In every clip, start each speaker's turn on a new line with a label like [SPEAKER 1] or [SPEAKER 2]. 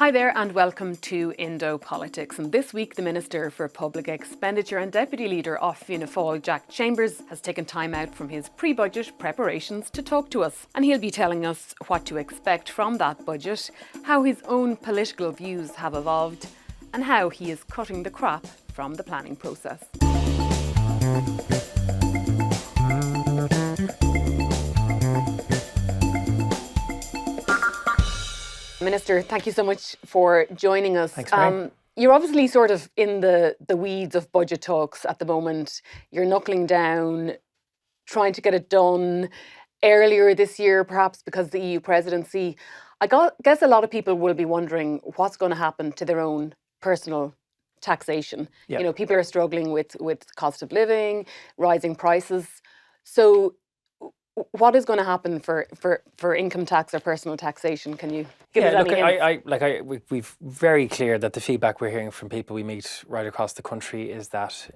[SPEAKER 1] Hi there and welcome to Indo Politics. And this week the Minister for Public Expenditure and Deputy Leader of Fianna Fáil, Jack Chambers, has taken time out from his pre-budget preparations to talk to us. And he'll be telling us what to expect from that budget, how his own political views have evolved, and how he is cutting the crap from the planning process. Minister, thank you so much for joining us.
[SPEAKER 2] Thanks, Mary.
[SPEAKER 1] You're obviously sort of in the weeds of budget talks at the moment. You're knuckling down, trying to get it done earlier this year, perhaps because of the EU presidency. Guess a lot of people will be wondering what's going to happen to their own personal taxation.
[SPEAKER 2] Yep.
[SPEAKER 1] You know, people are struggling with cost of living, rising prices. So what is going to happen for income tax or personal taxation? Can you give us any hints?
[SPEAKER 2] We've very clear that the feedback we're hearing from people we meet right across the country is that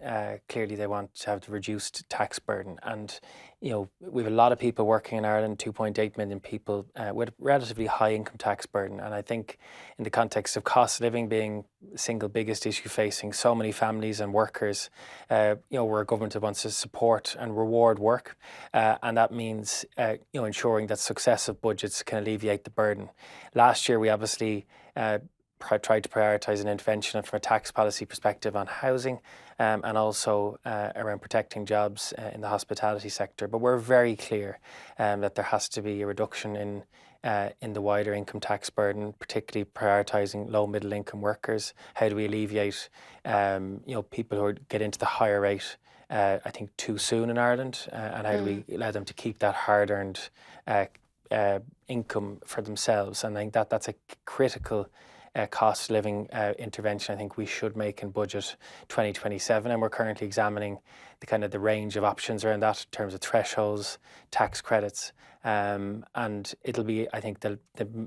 [SPEAKER 2] clearly they want to have the reduced tax burden. And you know, we have a lot of people working in Ireland, 2.8 million people with relatively high income tax burden. And I think in the context of cost of living being the single biggest issue facing so many families and workers, we're a government that wants to support and reward work. And that means, ensuring that successive budgets can alleviate the burden. Last year, we obviously tried to prioritise an intervention from a tax policy perspective on housing and also around protecting jobs in the hospitality sector. But we're very clear that there has to be a reduction in the wider income tax burden, particularly prioritising low middle income workers. How do we alleviate people who get into the higher rate I think too soon in Ireland, and how do we allow them to keep that hard-earned income for themselves? And I think that's a critical cost of living intervention I think we should make in budget 2027, and we're currently examining the range of options around that in terms of thresholds, tax credits, and it'll be, I think, the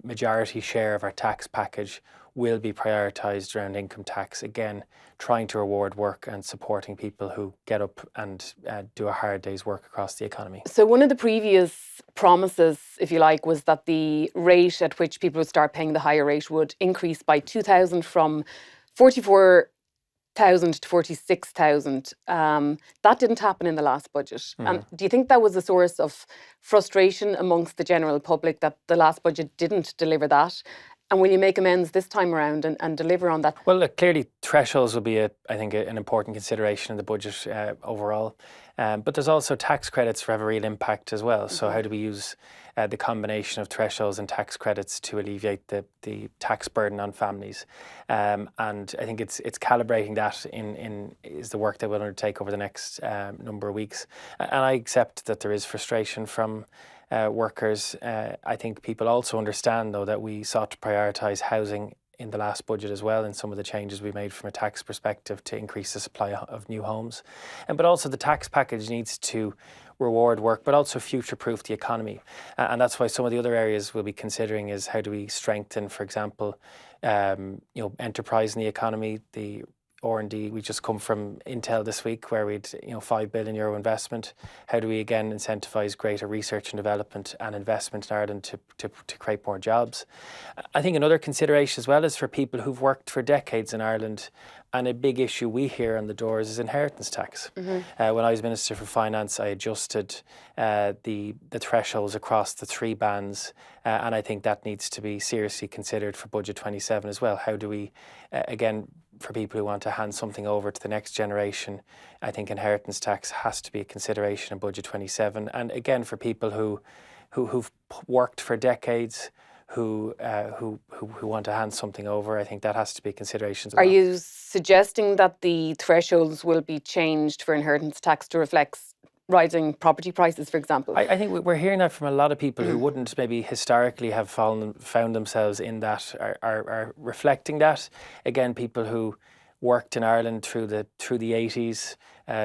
[SPEAKER 2] majority share of our tax package will be prioritised around income tax, again trying to reward work and supporting people who get up and do a hard day's work across the economy.
[SPEAKER 1] So one of the previous promises, if you like, was that the rate at which people would start paying the higher rate would increase by 2,000 from 44,000 to 46,000. That didn't happen in the last budget. And do you think that was a source of frustration amongst the general public that the last budget didn't deliver that? And will you make amends this time around and deliver on that?
[SPEAKER 2] Well, look, clearly thresholds will be, an important consideration in the budget overall. But there's also tax credits have a real impact as well. So how do we use the combination of thresholds and tax credits to alleviate the tax burden on families? And I think it's calibrating that is the work that we'll undertake over the next number of weeks. And I accept that there is frustration from workers. I think people also understand, though, that we sought to prioritise housing in the last budget as well, and some of the changes we made from a tax perspective to increase the supply of new homes. But also the tax package needs to reward work, but also future-proof the economy. And that's why some of the other areas we'll be considering is how do we strengthen, for example, enterprise in the economy, the R&D. We just come from Intel this week where we'd €5 billion investment. How do we again incentivise greater research and development and investment in Ireland to create more jobs? I think another consideration as well is for people who've worked for decades in Ireland, and a big issue we hear on the doors is inheritance tax. When I was Minister for Finance, I adjusted the thresholds across the three bands, and I think that needs to be seriously considered for budget 27 as well. How do we, again, for people who want to hand something over to the next generation, I think inheritance tax has to be a consideration in budget 27. And again, for people who've worked for decades, who want to hand something over, I think that has to be a consideration as well.
[SPEAKER 1] Are you suggesting that the thresholds will be changed for inheritance tax to reflect rising property prices, for example?
[SPEAKER 2] I think we're hearing that from a lot of people who wouldn't maybe historically have found themselves in that, are reflecting that. Again, people who worked in Ireland through the 80s,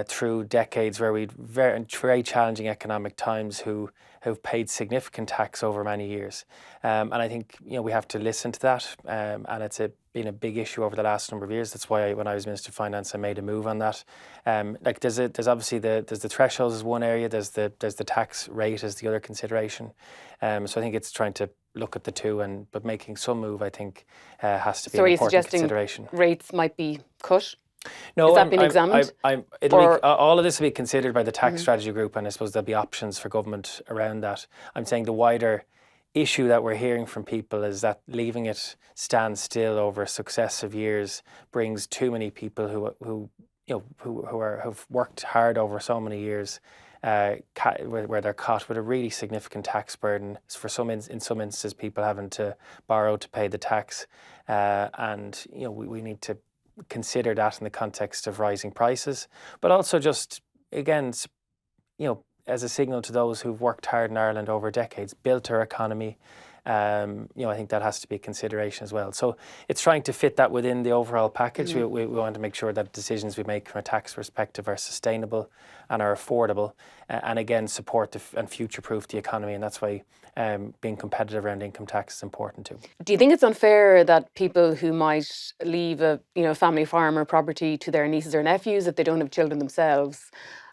[SPEAKER 2] through decades where we'd very challenging economic times, who have paid significant tax over many years. And I think we have to listen to that, and it's been a big issue over the last number of years. That's why when I was Minister of Finance, I made a move on that. There's obviously there's the thresholds as one area, there's the tax rate as the other consideration. So I think it's trying to look at the two, but making some move, I think, has to be
[SPEAKER 1] So
[SPEAKER 2] an
[SPEAKER 1] are you
[SPEAKER 2] important
[SPEAKER 1] suggesting
[SPEAKER 2] consideration.
[SPEAKER 1] rates might be cut?
[SPEAKER 2] No,
[SPEAKER 1] Has that been examined?
[SPEAKER 2] All of this will be considered by the tax strategy group, and I suppose there'll be options for government around that. I'm saying the wider issue that we're hearing from people is that leaving it stand still over successive years brings too many people who've worked hard over so many years, where they're caught with a really significant tax burden. For in some instances, people having to borrow to pay the tax, and we need to consider that in the context of rising prices, but also just again, as a signal to those who've worked hard in Ireland over decades, built our economy. I think that has to be a consideration as well. So it's trying to fit that within the overall package. We want to make sure that decisions we make from a tax perspective are sustainable and are affordable, and again support and future-proof the economy. And that's why being competitive around income tax is important too.
[SPEAKER 1] Do you think it's unfair that people who might leave a family farm or property to their nieces or nephews, if they don't have children themselves,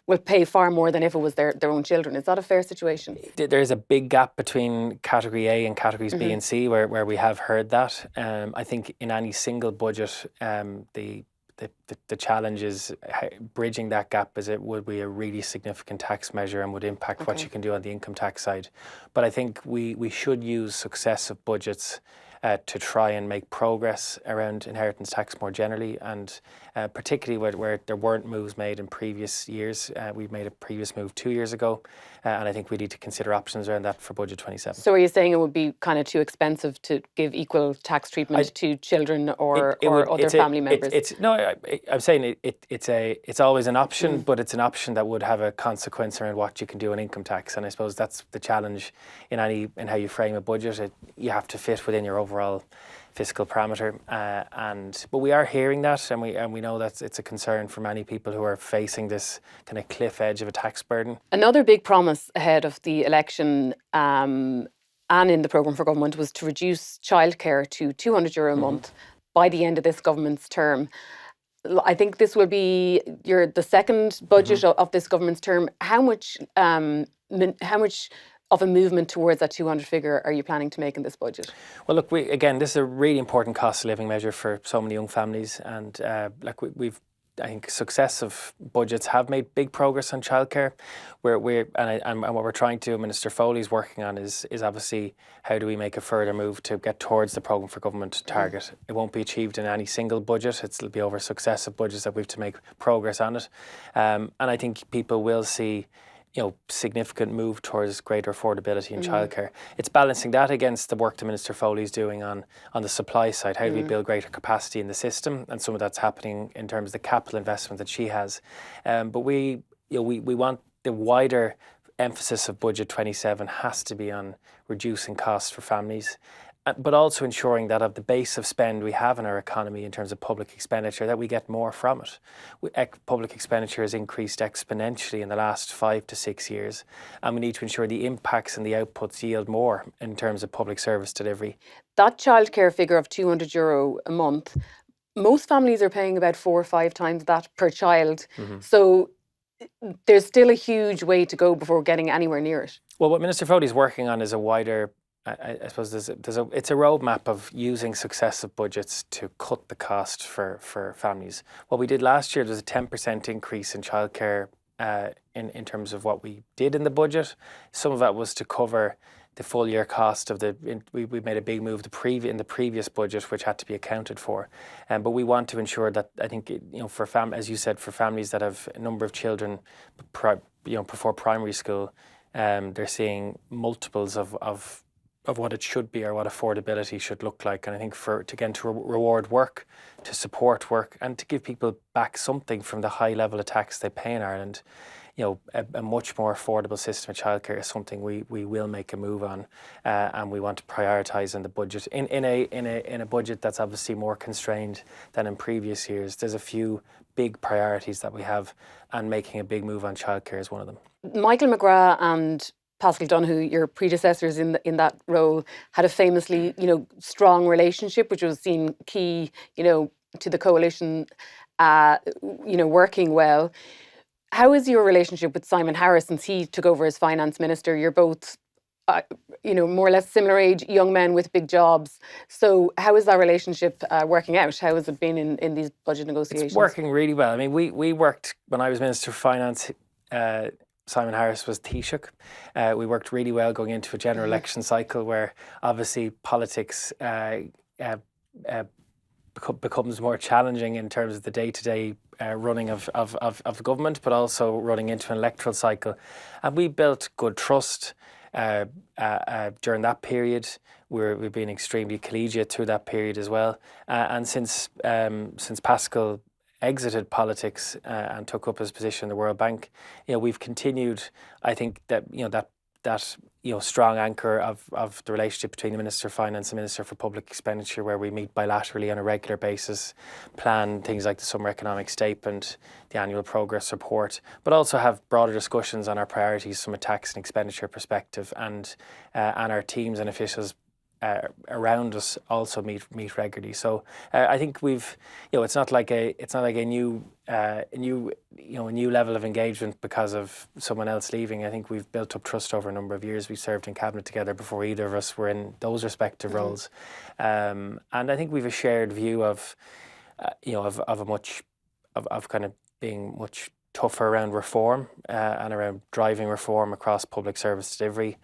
[SPEAKER 1] will pay far more than if it was their own children? Is that a fair situation?
[SPEAKER 2] There is a big gap between category A and categories B and C where we have heard that. I think in any single budget, the challenge is bridging that gap, as it would be a really significant tax measure and would impact what you can do on the income tax side. But I think we should use successive budgets to try and make progress around inheritance tax more generally, and particularly where there weren't moves made in previous years. We made a previous move 2 years ago, and I think we need to consider options around that for Budget 27.
[SPEAKER 1] So are you saying it would be kind of too expensive to give equal tax treatment to children or other family members?
[SPEAKER 2] I'm saying it's always an option, but it's an option that would have a consequence around what you can do on income tax, and I suppose that's the challenge in how you frame a budget. You have to fit within your overall fiscal parameter, but we are hearing that, and we know that it's a concern for many people who are facing this kind of cliff edge of a tax burden.
[SPEAKER 1] Another big promise ahead of the election and in the programme for government was to reduce childcare to €200 a month by the end of this government's term. I think this will be the second budget of this government's term. How much of a movement towards that 200 figure are you planning to make in this budget?
[SPEAKER 2] Well, look, this is a really important cost of living measure for so many young families, and I think successive budgets have made big progress on childcare. And what we're trying to, Minister Foley's working on is obviously how do we make a further move to get towards the programme for government target. It won't be achieved in any single budget. It'll be over successive budgets that we have to make progress on it. And I think people will see significant move towards greater affordability in childcare. It's balancing that against the work that Minister Foley's doing on the supply side. How do we build greater capacity in the system? And some of that's happening in terms of the capital investment that she has. But we want the wider emphasis of Budget 27 has to be on reducing costs for families, but also ensuring that of the base of spend we have in our economy in terms of public expenditure, that we get more from it. Public expenditure has increased exponentially in the last 5 to 6 years, and we need to ensure the impacts and the outputs yield more in terms of public service delivery.
[SPEAKER 1] That childcare figure of €200 a month, most families are paying about 4 or 5 times that per child. So there's still a huge way to go before getting anywhere near it.
[SPEAKER 2] Well, what Minister Foley's working on is a wider, I suppose it's a roadmap of using successive budgets to cut the cost for families. What we did last year was a 10% increase in childcare in terms of what we did in the budget. Some of that was to cover the full year cost of we made a big move in the previous budget, which had to be accounted for. But we want to ensure that, I think, as you said, for families that have a number of children, before primary school, they're seeing multiples of what it should be or what affordability should look like. And I think to reward work, to support work, and to give people back something from the high level of tax they pay in Ireland, a much more affordable system of childcare is something we will make a move on, and we want to prioritise in the budget. In a budget that's obviously more constrained than in previous years, there's a few big priorities that we have, and making a big move on childcare is one of them. Michael
[SPEAKER 1] McGrath and Paschal Donoghue, your predecessors in that role, had a famously, strong relationship, which was seen key, to the coalition, working well. How is your relationship with Simon Harris since he took over as finance minister? You're both more or less similar age young men with big jobs. So how is that relationship working out? How has it been in these budget negotiations?
[SPEAKER 2] It's working really well. I mean, we worked, when I was Minister for Finance, Simon Harris was Taoiseach. We worked really well going into a general election cycle where obviously politics becomes more challenging in terms of the day-to-day running of government, but also running into an electoral cycle. And we built good trust during that period. We've been extremely collegiate through that period as well. And since Pascal exited politics and took up his position in the World Bank, we've continued. I think that that strong anchor of the relationship between the Minister of Finance and Minister for Public Expenditure, where we meet bilaterally on a regular basis, plan things like the Summer Economic Statement, the Annual Progress Report, but also have broader discussions on our priorities from a tax and expenditure perspective, and our teams and officials around us also meet regularly. So I think we've, it's not like a new level of engagement because of someone else leaving. I think we've built up trust over a number of years. We served in cabinet together before either of us were in those respective roles, and I think we've a shared view of kind of being much tougher around reform and around driving reform across public service delivery,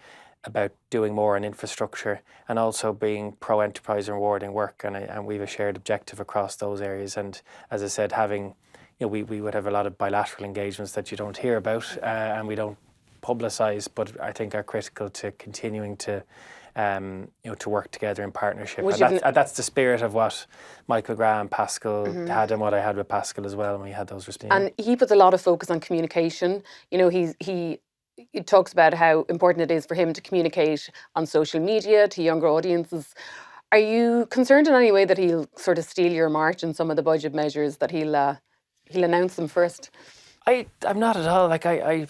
[SPEAKER 2] about doing more on infrastructure, and also being pro-enterprise and rewarding work, and we've a shared objective across those areas. And as I said, having, we would have a lot of bilateral engagements that you don't hear about and we don't publicise, but I think are critical to continuing to to work together in partnership. And that's the spirit of what Michael Graham, Pascal had, and what I had with Pascal as well, and we had those responses.
[SPEAKER 1] And he puts a lot of focus on communication. He talks about how important it is for him to communicate on social media to younger audiences. Are you concerned in any way that he'll sort of steal your march in some of the budget measures, that he'll announce them first?
[SPEAKER 2] I'm not at all. Like I'm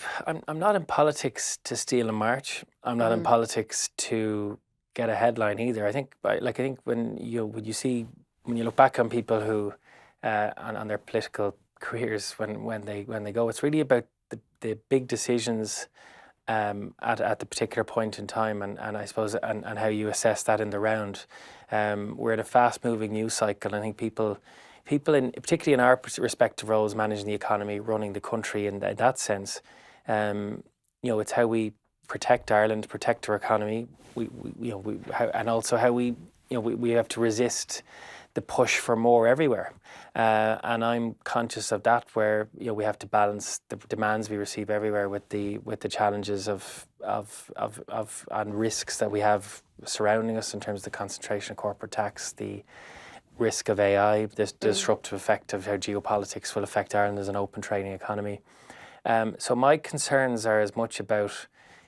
[SPEAKER 2] not in politics to steal a march. I'm not in politics to get a headline either. I think when you look back on people who on their political careers when they go, it's really about the big decisions at the particular point in time, and I suppose and how you assess that in the round. We're in a fast-moving news cycle. I think people particularly in our respective roles, managing the economy, running the country in that sense, it's how we protect Ireland, protect our economy. And also how we have to resist the push for more everywhere, and I'm conscious of that, where we have to balance the demands we receive everywhere with the challenges of and risks that we have surrounding us in terms of the concentration of corporate tax, the risk of AI, this disruptive effect of how geopolitics will affect Ireland as an open trading economy. So my concerns are as much about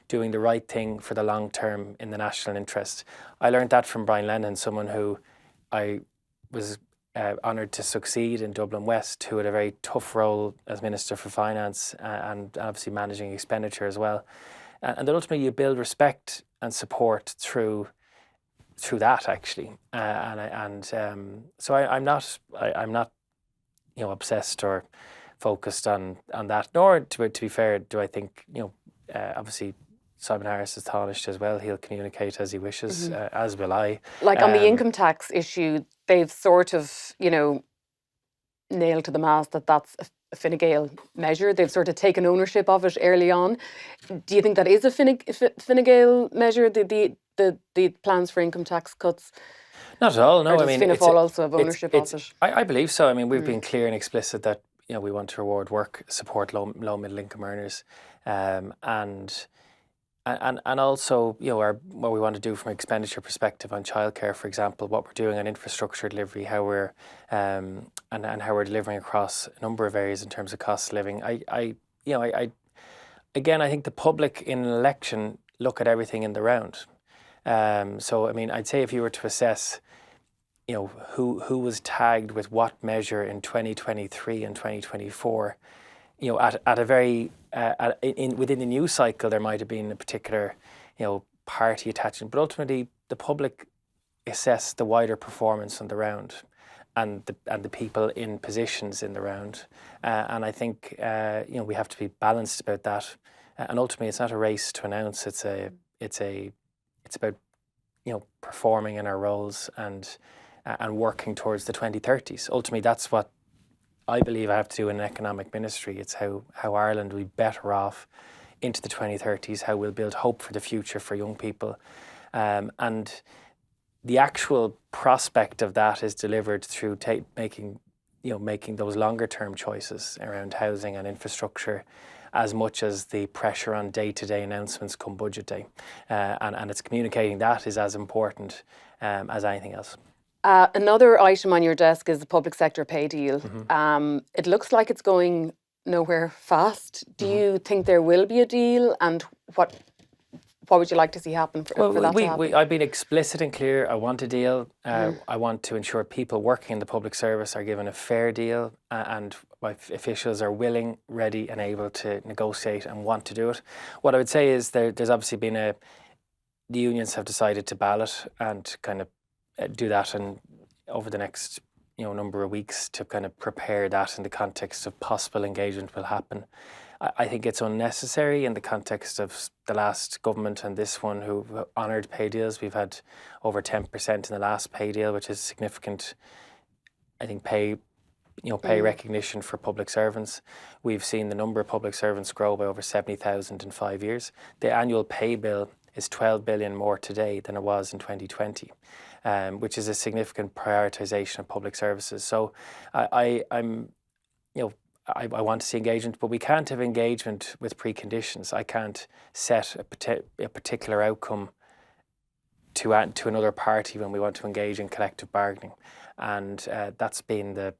[SPEAKER 2] doing the right thing for the long term in the national interest. I learned that from Brian Lennon, someone who I was honoured to succeed in Dublin West, who had a very tough role as Minister for Finance and obviously managing expenditure as well. And then ultimately you build respect and support through that, actually. So I'm not obsessed or focused on that. Nor, to be fair, do I think obviously Simon Harris is Taoiseach as well. He'll communicate as he wishes, as will I.
[SPEAKER 1] Like on the income tax issue, they've sort of, nailed to the mast that that's a Fine Gael measure. They've sort of taken ownership of it early on. Do you think that is a Fine Gael measure, the plans for income tax cuts?
[SPEAKER 2] Not at all, no.
[SPEAKER 1] Or does Fianna Fáil also have ownership of it?
[SPEAKER 2] I believe so. I mean, we've been clear and explicit that we want to reward work, support low middle income earners, and also what we want to do from an expenditure perspective on childcare, for example, what we're doing on infrastructure delivery, how we're and how we're delivering across a number of areas in terms of cost of living. I think the public in an election look at everything in the round. So I mean, I'd say if you were to assess, who was tagged with what measure in 2023 and 2024, at a very within the news cycle, there might have been a particular party attachment, but ultimately the public assess the wider performance on the round and the people in positions in the round, and I think we have to be balanced about that. And ultimately, it's not a race to announce; it's it's about performing in our roles and working towards the 2030s. Ultimately, that's what I believe I have to do in an economic ministry. It's how Ireland will be better off into the 2030s, how we'll build hope for the future for young people. And the actual prospect of that is delivered through making those longer term choices around housing and infrastructure, as much as the pressure on day-to-day announcements come budget day. And it's communicating that is as important as anything else.
[SPEAKER 1] Another item on your desk is the public sector pay deal. It looks like it's going nowhere fast. Do you think there will be a deal, and what would you like to see happen for that to happen?
[SPEAKER 2] I've been explicit and clear. I want a deal. I want to ensure people working in the public service are given a fair deal, and my officials are willing, ready and able to negotiate and want to do it. What I would say is there's obviously been the unions have decided to ballot and kind of do that over the next number of weeks to kind of prepare that in the context of possible engagement will happen. I think it's unnecessary in the context of the last government and this one who honoured pay deals. We've had over 10% in the last pay deal, which is significant, I think, pay recognition for public servants. We've seen the number of public servants grow by over 70,000 in 5 years. The annual pay bill is 12 billion more today than it was in 2020, which is a significant prioritisation of public services. So I want to see engagement, but we can't have engagement with preconditions. I can't set a particular outcome to another party when we want to engage in collective bargaining, and that's been the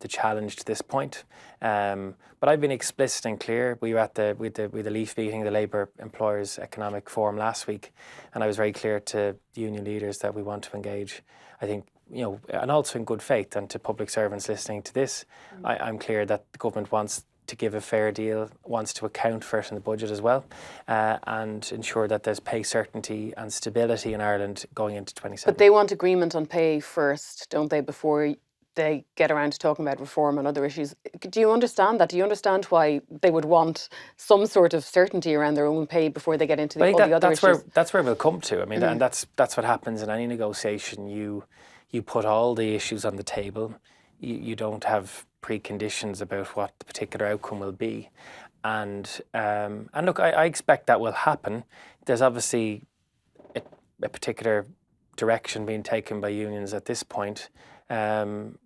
[SPEAKER 2] challenge to this point. But I've been explicit and clear. We were at the LEAF meeting, the Labour Employers Economic Forum last week, and I was very clear to the union leaders that we want to engage. I think, and also in good faith, and to public servants listening to this, I'm clear that the government wants to give a fair deal, wants to account for it in the budget as well, and ensure that there's pay certainty and stability in Ireland going into 27.
[SPEAKER 1] But they want agreement on pay first, don't they, before they get around to talking about reform and other issues. Do you understand that? Do you understand why they would want some sort of certainty around their own pay before they get into all the other issues?
[SPEAKER 2] That's where we'll come to. I mean, and that's what happens in any negotiation. You put all the issues on the table. You don't have preconditions about what the particular outcome will be. And look, I expect that will happen. There's obviously a particular direction being taken by unions at this point. And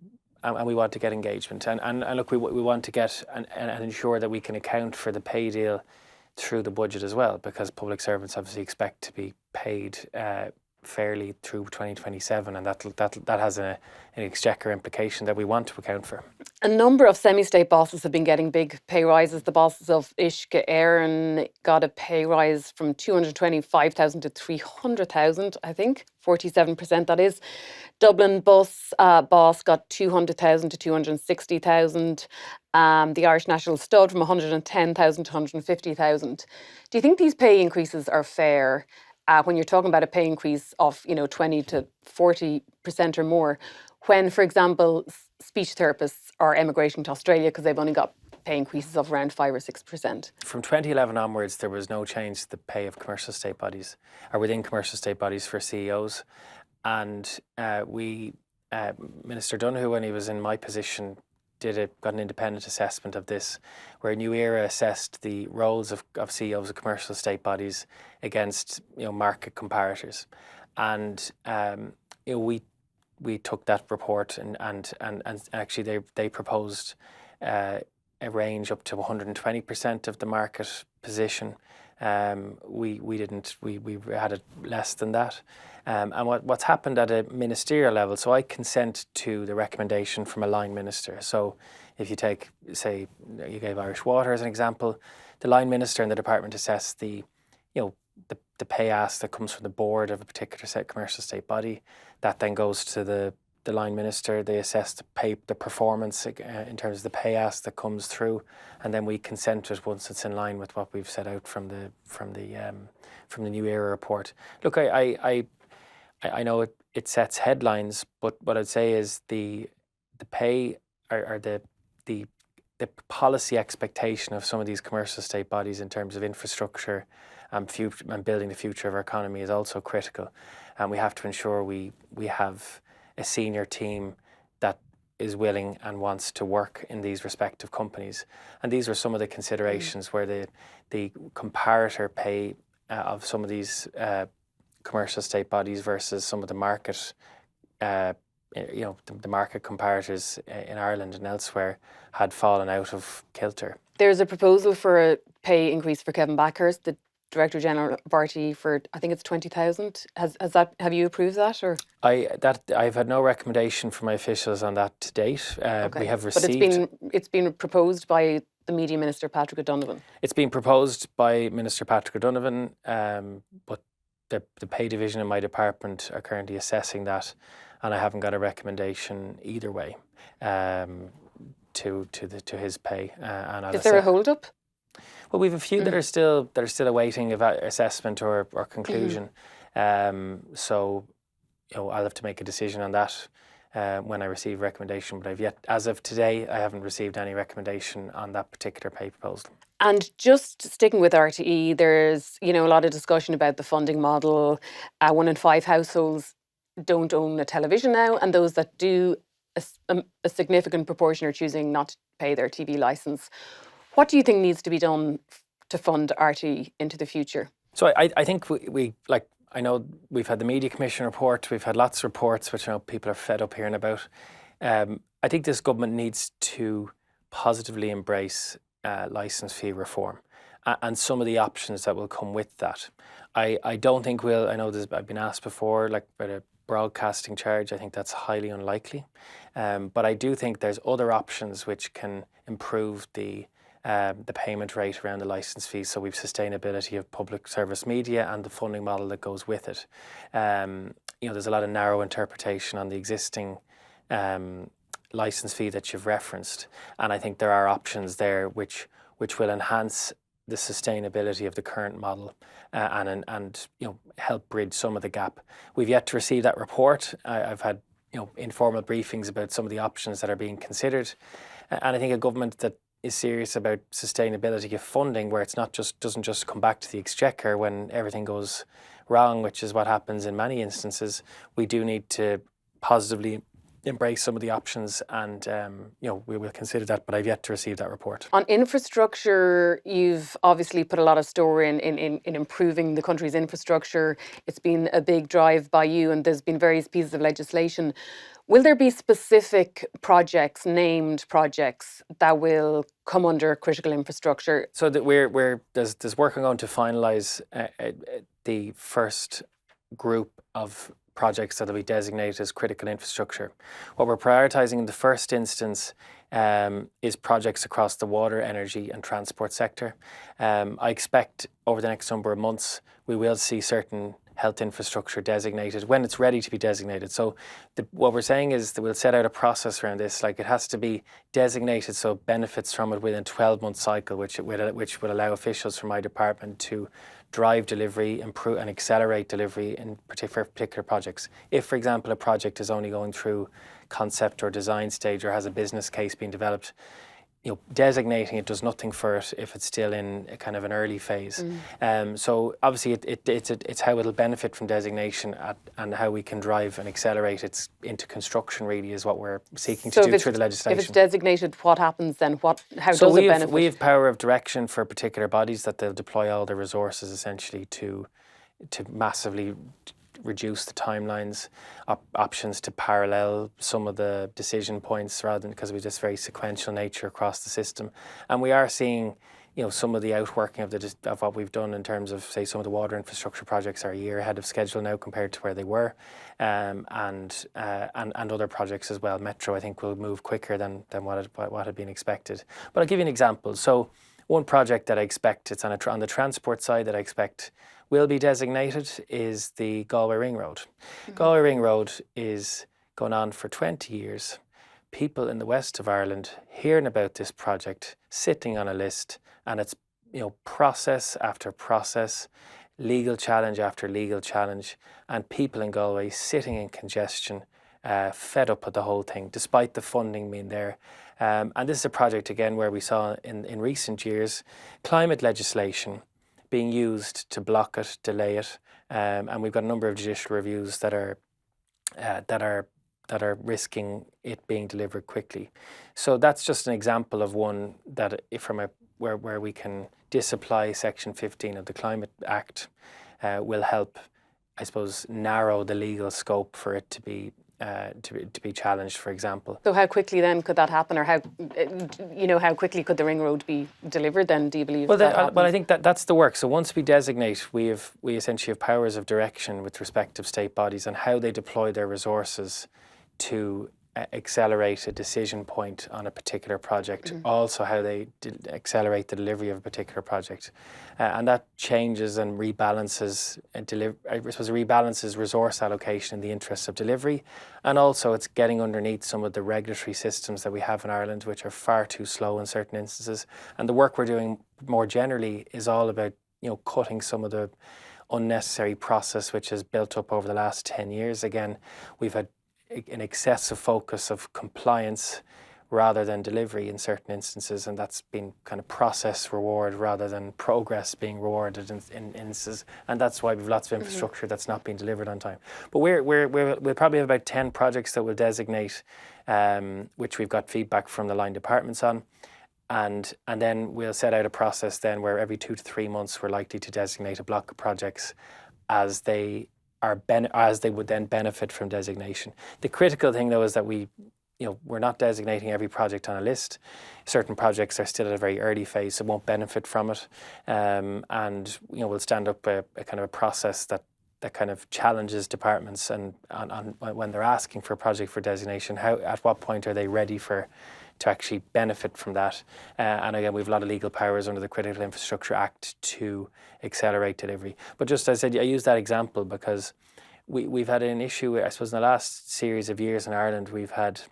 [SPEAKER 2] we want to get engagement. And look, we want to get and ensure that we can account for the pay deal through the budget as well, because public servants obviously expect to be paid fairly through 2027, and that has an exchequer implication that we want to account for.
[SPEAKER 1] A number of semi-state bosses have been getting big pay rises. The bosses of Uisce Éireann got a pay rise from 225,000 to 300,000, I think, 47% that is. Dublin Bus boss got 200,000 to 260,000. The Irish National Stud from 110,000 to 150,000. Do you think these pay increases are fair? When you're talking about a pay increase of 20 to 40% or more, when, for example, speech therapists are emigrating to Australia because they've only got pay increases of around 5 or 6%.
[SPEAKER 2] From 2011 onwards, there was no change to the pay of commercial state bodies, or within commercial state bodies for CEOs. And Minister Donoghue, when he was in my position, got an independent assessment of this, where New Era assessed the roles of CEOs of commercial state bodies against market comparators, and we took that report and actually they proposed a range up to 120% of the market position. We didn't. We had it less than that. And what's happened at a ministerial level, so I consent to the recommendation from a line minister. So if you take, say, you gave Irish Water as an example, the line minister and the department assess the pay ask that comes from the board of a particular commercial state body. That then goes to the line minister. They assess the performance in terms of the pay ask that comes through, and then we consent to it once it's in line with what we've set out from the New Era report. Look, I know it sets headlines, but what I'd say is the pay or the policy expectation of some of these commercial state bodies in terms of infrastructure and building the future of our economy is also critical. And we have to ensure we have a senior team that is willing and wants to work in these respective companies. And these were some of the considerations where the comparator pay of some of these commercial state bodies versus some of the market, the market comparators in Ireland and elsewhere had fallen out of kilter.
[SPEAKER 1] There's a proposal for a pay increase for Kevin Backhurst, the Director General of RTE, for I think it's 20,000. Have you approved that, or?
[SPEAKER 2] I've had no recommendation from my officials on that to date.
[SPEAKER 1] Okay.
[SPEAKER 2] We have received.
[SPEAKER 1] But it's been proposed by the Media Minister Patrick O'Donovan.
[SPEAKER 2] It's been proposed by Minister Patrick O'Donovan, but the pay division in my department are currently assessing that, and I haven't got a recommendation either way to his pay. And
[SPEAKER 1] is there a hold up?
[SPEAKER 2] Well, we have a few that are still awaiting assessment or conclusion. So, I'll have to make a decision on that when I receive recommendation. But as of today, I haven't received any recommendation on that particular pay proposal.
[SPEAKER 1] And just sticking with RTE, there's a lot of discussion about the funding model. 1 in 5 households don't own a television now, and those that do, a significant proportion are choosing not to pay their TV licence. What do you think needs to be done to fund RTE into the future?
[SPEAKER 2] So I think I know we've had the Media Commission report, we've had lots of reports which people are fed up hearing about. I think this government needs to positively embrace licence fee reform and some of the options that will come with that. I don't think I know I've been asked before, about a broadcasting charge. I think that's highly unlikely. But I do think there's other options which can improve the payment rate around the licence fees. So we've sustainability of public service media and the funding model that goes with it. There's a lot of narrow interpretation on the existing licence fee that you've referenced, and I think there are options there which will enhance the sustainability of the current model and help bridge some of the gap. We've yet to receive that report. I've had informal briefings about some of the options that are being considered, and I think a government that is serious about sustainability of funding, where it's doesn't just come back to the exchequer when everything goes wrong, which is what happens in many instances. We do need to positively embrace some of the options, and we will consider that, but I've yet to receive that report.
[SPEAKER 1] On infrastructure, you've obviously put a lot of store in improving the country's infrastructure. It's been a big drive by you, and there's been various pieces of legislation. Will there be specific projects, named projects, that will come under critical infrastructure? So that
[SPEAKER 2] there's work on going to finalise the first group of projects that will be designated as critical infrastructure. What we're prioritising in the first instance is projects across the water, energy and transport sector. I expect over the next number of months we will see certain health infrastructure designated when it's ready to be designated. So what we're saying is that we'll set out a process around this. It has to be designated so benefits from it within a 12-month cycle, which will allow officials from my department to drive delivery, improve and accelerate delivery in particular projects. If, for example, a project is only going through concept or design stage or has a business case being developed, designating it does nothing for it if it's still in a kind of an early phase. So obviously it's how it'll benefit from designation and how we can drive and accelerate it into construction really is what we're seeking to do through the legislation.
[SPEAKER 1] If it's designated, what happens then? How does it benefit?
[SPEAKER 2] We have power of direction for particular bodies that they'll deploy all their resources essentially to massively reduce the timelines, options to parallel some of the decision points rather than because of this very sequential nature across the system. And we are seeing, some of the outworking of what we've done in terms of, say, some of the water infrastructure projects are a year ahead of schedule now compared to where they were, and other projects as well. Metro, I think, will move quicker than what had been expected. But I'll give you an example. So one project that I expect, it's on the transport side that I expect will be designated is the Galway Ring Road. Galway Ring Road is going on for 20 years. People in the west of Ireland hearing about this project, sitting on a list, and it's process after process, legal challenge after legal challenge, and people in Galway sitting in congestion, fed up with the whole thing, despite the funding being there. And this is a project again where we saw in recent years climate legislation being used to block it, delay it, and we've got a number of judicial reviews that are risking it being delivered quickly. So that's just an example of one that where we can disapply Section 15 of the Climate Act will help, I suppose, narrow the legal scope for it to be challenged, for example.
[SPEAKER 1] So how quickly then could that happen, or how quickly could the ring road be delivered then, do you believe?
[SPEAKER 2] Well, I think that's the work. So once we designate, we essentially have powers of direction with respect to state bodies and how they deploy their resources to accelerate a decision point on a particular project, also how they accelerate the delivery of a particular project. And that changes and rebalances resource allocation in the interests of delivery. And also it's getting underneath some of the regulatory systems that we have in Ireland, which are far too slow in certain instances. And the work we're doing more generally is all about, cutting some of the unnecessary process which has built up over the last 10 years. Again, we've had an excessive focus of compliance rather than delivery in certain instances, and that's been kind of process reward rather than progress being rewarded in instances, and that's why we've lots of infrastructure that's not being delivered on time. But we'll probably have about 10 projects that we'll designate, which we've got feedback from the line departments on, and then we'll set out a process then where every 2 to 3 months we're likely to designate a block of projects as they would then benefit from designation. The critical thing though is that we're not designating every project on a list. Certain projects are still at a very early phase, so won't benefit from it. And we'll stand up a kind of a process that kind of challenges departments and on when they're asking for a project for designation, at what point are they ready to actually benefit from that. And again, we have a lot of legal powers under the Critical Infrastructure Act to accelerate delivery. But just as I said, I use that example because we've had an issue, I suppose, in the last series of years in Ireland, we've had,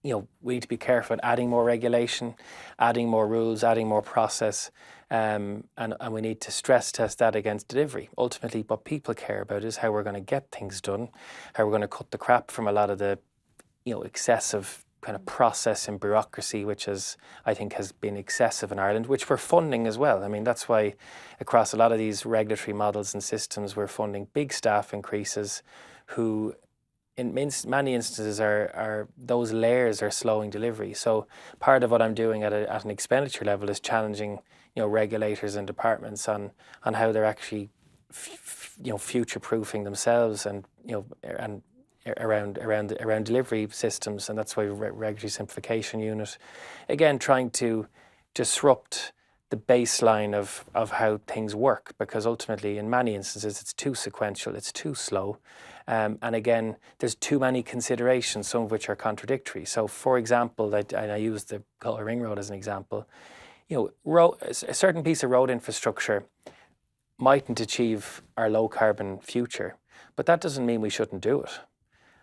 [SPEAKER 2] we need to be careful at adding more regulation, adding more rules, adding more process, and we need to stress test that against delivery. Ultimately, what people care about is how we're going to get things done, how we're going to cut the crap from a lot of the, excessive kind of process and bureaucracy, which I think has been excessive in Ireland, which we're funding as well. I mean, that's why across a lot of these regulatory models and systems, we're funding big staff increases who in many instances are those layers are slowing delivery. So part of what I'm doing at an expenditure level is challenging, regulators and departments on how they're actually, future-proofing themselves and around delivery systems, and that's why regulatory simplification unit, again, trying to disrupt the baseline of how things work, because ultimately in many instances it's too sequential, it's too slow, and again there's too many considerations, some of which are contradictory. So for example, I use the Culver Ring Road as an example, a certain piece of road infrastructure mightn't achieve our low carbon future, but that doesn't mean we shouldn't do it.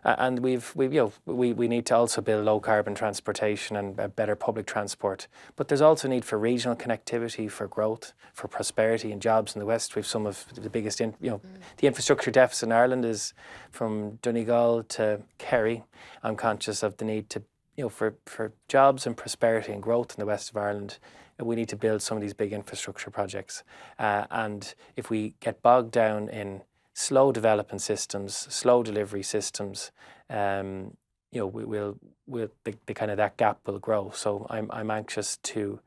[SPEAKER 2] And we need to also build low carbon transportation and better public transport. But there's also a need for regional connectivity, for growth, for prosperity and jobs in the West. We've some of the biggest, the infrastructure deficit in Ireland is from Donegal to Kerry. I'm conscious of the need to, for jobs and prosperity and growth in the West of Ireland. We need to build some of these big infrastructure projects. And if we get bogged down in slow development systems, slow delivery systems, we'll the kind of that gap will grow. So I'm anxious to.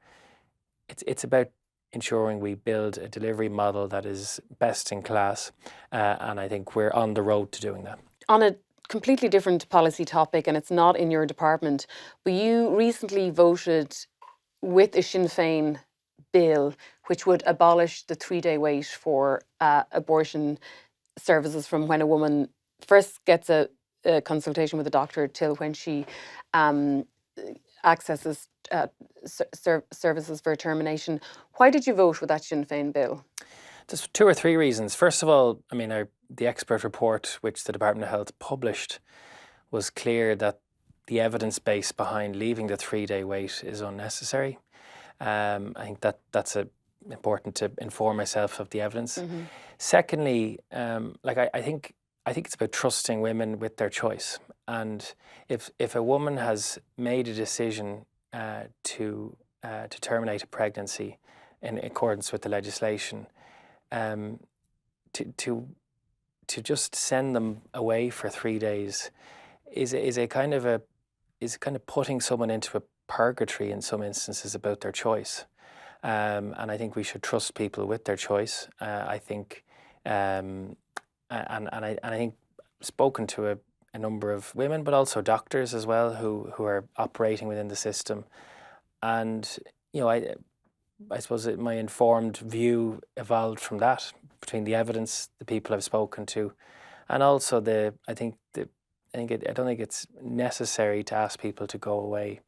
[SPEAKER 2] It's about ensuring we build a delivery model that is best in class, and I think we're on the road to doing that.
[SPEAKER 1] On a completely different policy topic, and it's not in your department, but you recently voted with a Sinn Féin bill which would abolish the 3-day wait for abortion services from when a woman first gets a consultation with a doctor till when she accesses services for termination. Why did you vote with that Sinn Féin bill?
[SPEAKER 2] There's 2 or 3 reasons. First of all, I mean, the expert report which the Department of Health published was clear that the evidence base behind leaving the 3-day wait is unnecessary. I think that's important to inform myself of the evidence. Mm-hmm. Secondly, I think it's about trusting women with their choice. And if a woman has made a decision to terminate a pregnancy, in accordance with the legislation, to just send them away for 3 days is kind of putting someone into a purgatory in some instances about their choice. And I think we should trust people with their choice. I think, and I think spoken to a number of women, but also doctors as well, who are operating within the system. And I suppose my informed view evolved from that, between the evidence, the people I've spoken to, and also I don't think it's necessary to ask people to go away.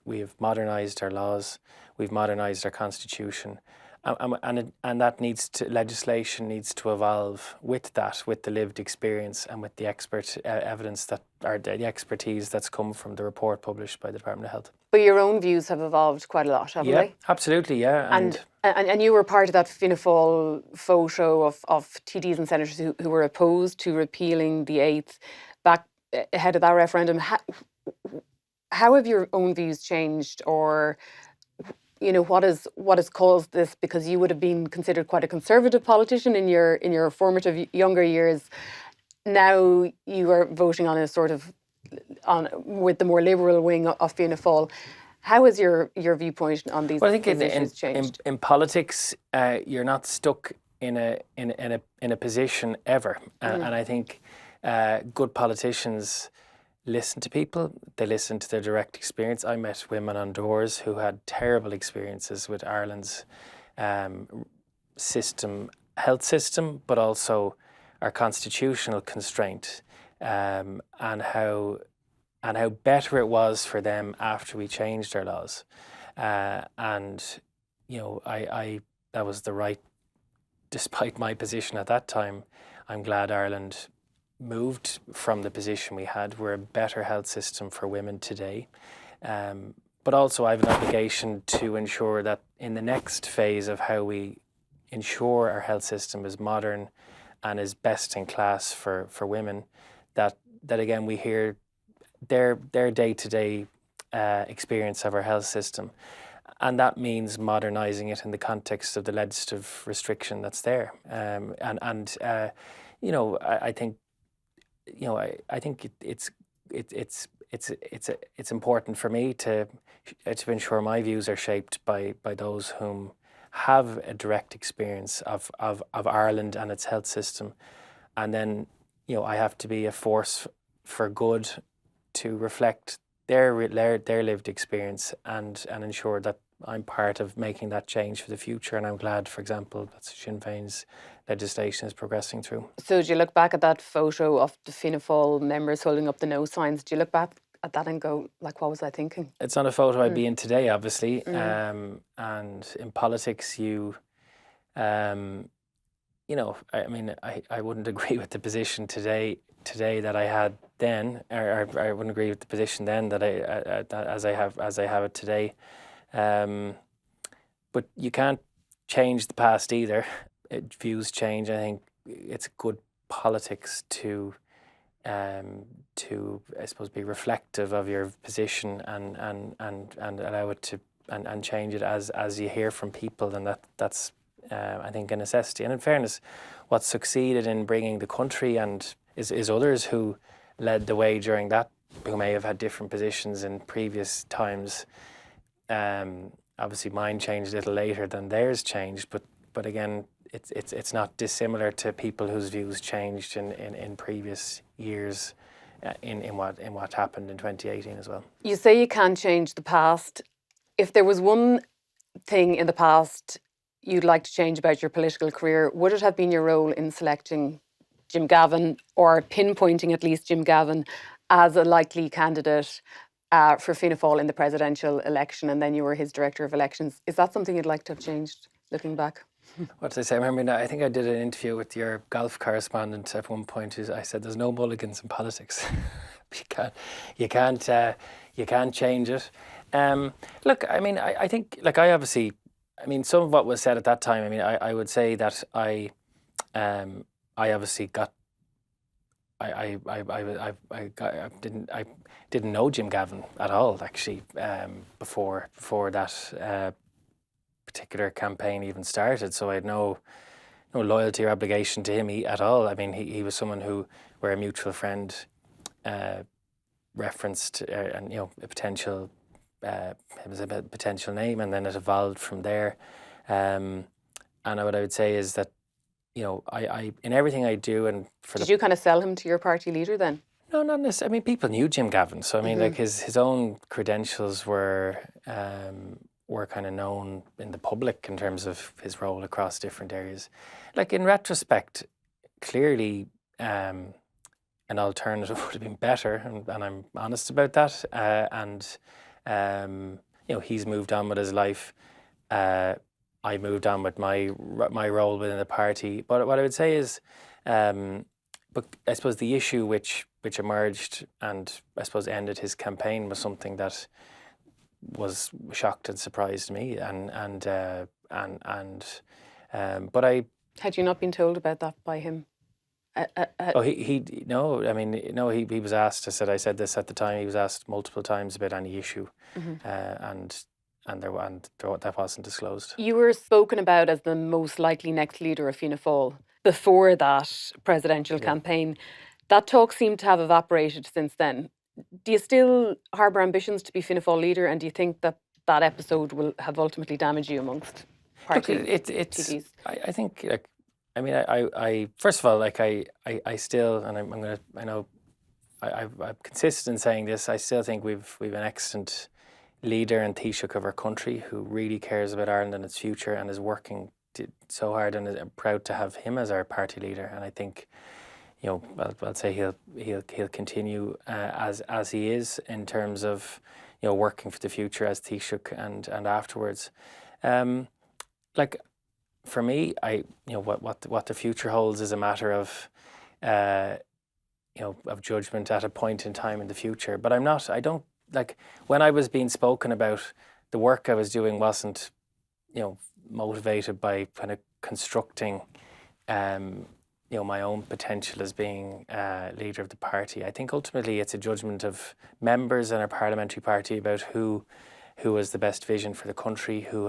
[SPEAKER 2] We've modernised our laws, we've modernised our constitution, and that legislation needs to evolve with that, with the lived experience and with the evidence the expertise that's come from the report published by the Department of Health.
[SPEAKER 1] But your own views have evolved quite a lot, haven't they?
[SPEAKER 2] Absolutely, yeah.
[SPEAKER 1] And you were part of that Fianna Fáil faux show of TDs and senators who were opposed to repealing the 8th back ahead of that referendum. How have your own views changed, or what has caused this? Because you would have been considered quite a conservative politician in your formative younger years. Now you are voting on a sort of with the more liberal wing of Fianna Fáil. How has your viewpoint on these issues changed?
[SPEAKER 2] In politics, you're not stuck in a position ever, and I think good politicians listen to people. They listen to their direct experience. I met women on doors who had terrible experiences with Ireland's health system, but also our constitutional constraint, and how better it was for them after we changed our laws. And that was the right, despite my position at that time. I'm glad Ireland moved from the position we had. We're a better health system for women today. But also I have an obligation to ensure that in the next phase of how we ensure our health system is modern and is best in class for women, that again we hear their day-to-day experience of our health system. And that means modernising it in the context of the legislative restriction that's there. I think it's important for me to ensure my views are shaped by those whom have a direct experience of Ireland and its health system, and then I have to be a force for good to reflect their lived experience and ensure that I'm part of making that change for the future. And I'm glad, for example, that Sinn Féin's legislation is progressing through.
[SPEAKER 1] So do you look back at that photo of the Fianna Fáil members holding up the no signs? Do you look back at that and go, like, what was I thinking?
[SPEAKER 2] It's not a photo I'd be in today, obviously. And in politics, I wouldn't agree with the position today that I had then, or I wouldn't agree with the position then that as I have it today. But you can't change the past either. Views change. I think it's good politics to I suppose be reflective of your position and allow it to and change it as you hear from people, and that's I think a necessity. And in fairness, what succeeded in bringing the country and is others who led the way during that, who may have had different positions in previous times. Obviously mine changed a little later than theirs changed, but again, it's not dissimilar to people whose views changed in previous years in what happened in 2018 as well. You
[SPEAKER 1] say you can't change the past. If there was one thing in the past you'd like to change about your political career, would it have been your role in selecting Jim Gavin, or pinpointing at least Jim Gavin as a likely candidate for Fianna Fáil in the presidential election, and then you were his director of elections? Is that something you'd like to have changed looking back?
[SPEAKER 2] What did I say? I remember now, I think I did an interview with your golf correspondent at one point. I said, "There's no mulligans in politics. You can't change it." Look, I mean, I think, like, I obviously, I mean, some of what was said at that time, I mean, I would say that I obviously got. I didn't know Jim Gavin at all, actually, before that particular campaign even started. So I had no loyalty or obligation to him at all. I mean, he was someone where a mutual friend referenced and a potential. It was a potential name, and then it evolved from there. And what I would say is that I in everything I do, and
[SPEAKER 1] did you kind of sell him to your party leader then?
[SPEAKER 2] No, not necessarily. I mean, people knew Jim Gavin, so I mean, like his own credentials were kind of known in the public in terms of his role across different areas. Like in retrospect, clearly an alternative would have been better, and I'm honest about that. He's moved on with his life. I moved on with my role within the party. But what I would say is, but I suppose the issue which emerged and I suppose ended his campaign was something that was shocked and surprised me, but I
[SPEAKER 1] had you not been told about that by him?
[SPEAKER 2] He was asked. I said this at the time. He was asked multiple times about any issue, and that wasn't disclosed.
[SPEAKER 1] You were spoken about as the most likely next leader of Fianna Fáil before that presidential campaign. That talk seemed to have evaporated since then. Do you still harbour ambitions to be Fianna Fáil leader, and do you think that episode will have ultimately damaged you amongst party TDs?
[SPEAKER 2] I think, I first of all, I still, and I'm consistent in saying this. I still think we've an excellent leader and Taoiseach of our country who really cares about Ireland and its future and is working so hard, and I'm proud to have him as our party leader. And I think, I'll say he'll continue as he is in terms of working for the future as Taoiseach and afterwards. For me, what the future holds is a matter of of judgment at a point in time in the future. But I don't when I was being spoken about, the work I was doing wasn't motivated by kind of constructing my own potential as being leader of the party. I think ultimately it's a judgment of members in our parliamentary party about who has the best vision for the country, who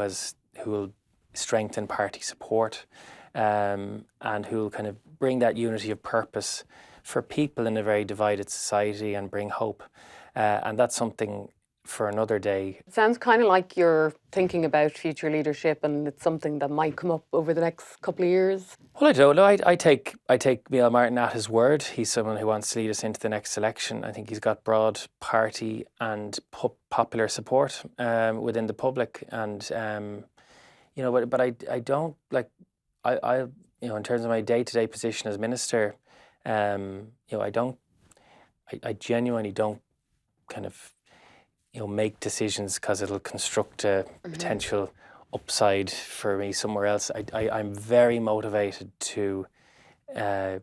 [SPEAKER 2] will strengthen party support, and who will kind of bring that unity of purpose for people in a very divided society and bring hope. And that's something for another day.
[SPEAKER 1] It sounds kind of like you're thinking about future leadership, and it's something that might come up over the next couple of years.
[SPEAKER 2] Well, I don't know. I take Micheál Martin at his word. He's someone who wants to lead us into the next election. I think he's got broad party and popular support within the public, and but I don't in terms of my day-to-day position as minister, I genuinely don't kind of make decisions because it'll construct a potential upside for me somewhere else. I'm very motivated to do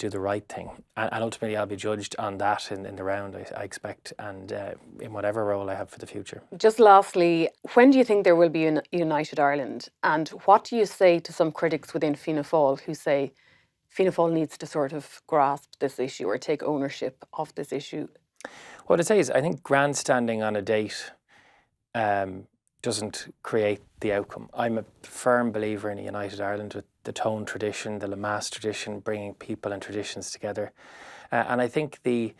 [SPEAKER 2] the right thing, and ultimately I'll be judged on that in the round, I expect, and in whatever role I have for the future.
[SPEAKER 1] Just lastly, when do you think there will be a united Ireland, and what do you say to some critics within Fianna Fáil who say Fianna Fáil needs to sort of grasp this issue or take ownership of this issue?
[SPEAKER 2] What I'd say is I think grandstanding on a date doesn't create the outcome. I'm a firm believer in a united Ireland with the Tone tradition, the Lamass tradition, bringing people and traditions together. And I think the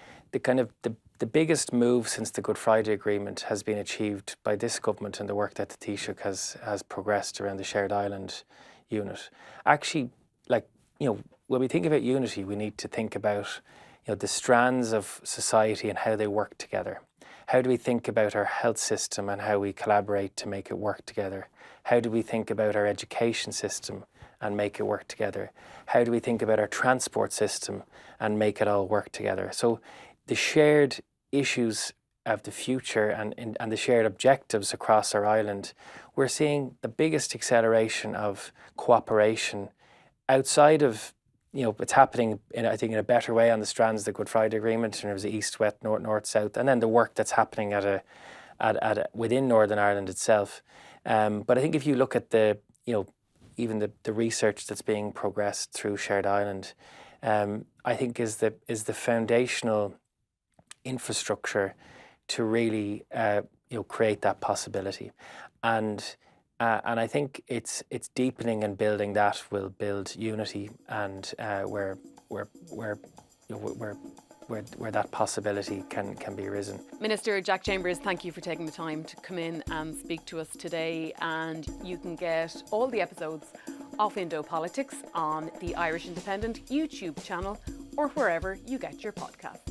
[SPEAKER 2] biggest move since the Good Friday Agreement has been achieved by this government and the work that the Taoiseach has progressed around the Shared Island unit. Actually, when we think about unity, we need to think about the strands of society and how they work together. How do we think about our health system and how we collaborate to make it work together? How do we think about our education system and make it work together? How do we think about our transport system and make it all work together? So the shared issues of the future and the shared objectives across our island, we're seeing the biggest acceleration of cooperation outside of it's happening in a better way on the strands of the Good Friday Agreement in terms of east, west, north, south, and then the work that's happening within Northern Ireland itself. But I think if you look at even the research that's being progressed through Shared Island, I think is the foundational infrastructure to really create that possibility. And And I think it's deepening and building that will build unity, and where that possibility can be arisen.
[SPEAKER 1] Minister Jack Chambers, thank you for taking the time to come in and speak to us today. And you can get all the episodes of Indo Politics on the Irish Independent YouTube channel or wherever you get your podcasts.